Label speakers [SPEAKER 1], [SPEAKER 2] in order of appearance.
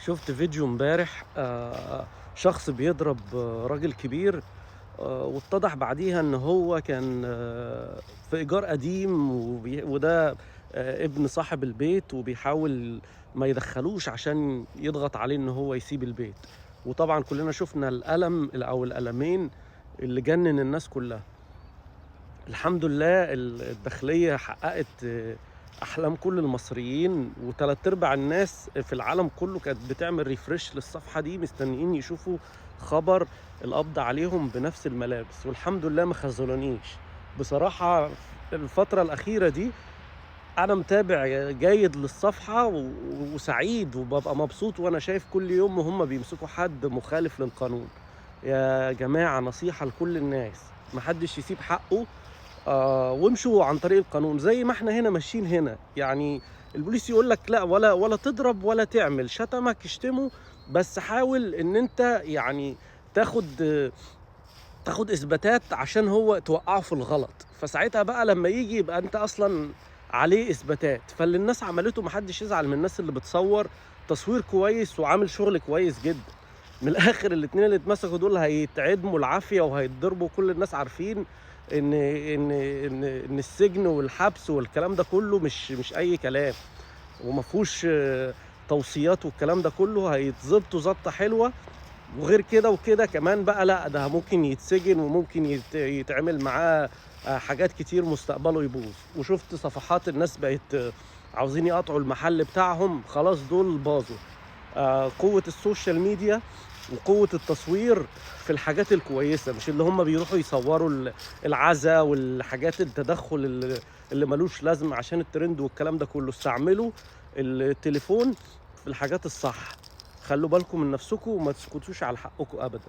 [SPEAKER 1] شفت فيديو امبارح شخص بيضرب راجل كبير. واتضح بعديها ان هو كان في ايجار قديم وده ابن صاحب البيت وبيحاول ما يدخلوش عشان يضغط عليه ان هو يسيب البيت. وطبعا كلنا شفنا الألم او الألمين اللي جنن الناس كلها. الحمد لله الداخلية حققت أحلام كل المصريين، وتلات أرباع الناس في العالم كله كانت بتعمل ريفرش للصفحة دي مستنيين يشوفوا خبر القبض عليهم بنفس الملابس، والحمد لله ما خذلونيش. بصراحة الفترة الأخيرة دي أنا متابع جيد للصفحة وسعيد وببقى مبسوط وأنا شايف كل يوم وهم بيمسكوا حد مخالف للقانون. يا جماعة نصيحة لكل الناس، محدش يسيب حقه. وامشوا عن طريق القانون زي ما احنا هنا ماشيين هنا. يعني البوليس يقول لك لا، ولا تضرب ولا تعمل، شتمك اشتمه، بس حاول ان انت يعني تاخد تاخد اثباتات عشان هو توقعه في الغلط. فساعتها بقى لما يجي يبقى انت اصلا عليه اثباتات. فاللي الناس عملته محدش يزعل من الناس اللي بتصور تصوير كويس وعامل شغل كويس جدا. من الاخر الاتنين اللي اتمسكوا دول هيتعدموا العافيه وهيتضربوا. كل الناس عارفين ان السجن والحبس والكلام ده كله مش اي كلام، وما فيهوش توصيات، والكلام ده كله هيتظبطوا ظبطه حلوه. وغير كده وكده كمان بقى لا، ده ممكن يتسجن وممكن يتعمل معاه حاجات كتير، مستقبله يبوظ. وشفت صفحات الناس بقت عاوزين يقطعوا المحل بتاعهم، خلاص دول باظوا. قوة السوشيال ميديا وقوة التصوير في الحاجات الكويسة، مش اللي هم بيروحوا يصوروا العزا والحاجات التدخل اللي ملوش لازمة عشان الترند والكلام ده كله. استعملوا التليفون في الحاجات الصح. خلوا بالكم من نفسكم وما تسكتوش على حقكم أبدا.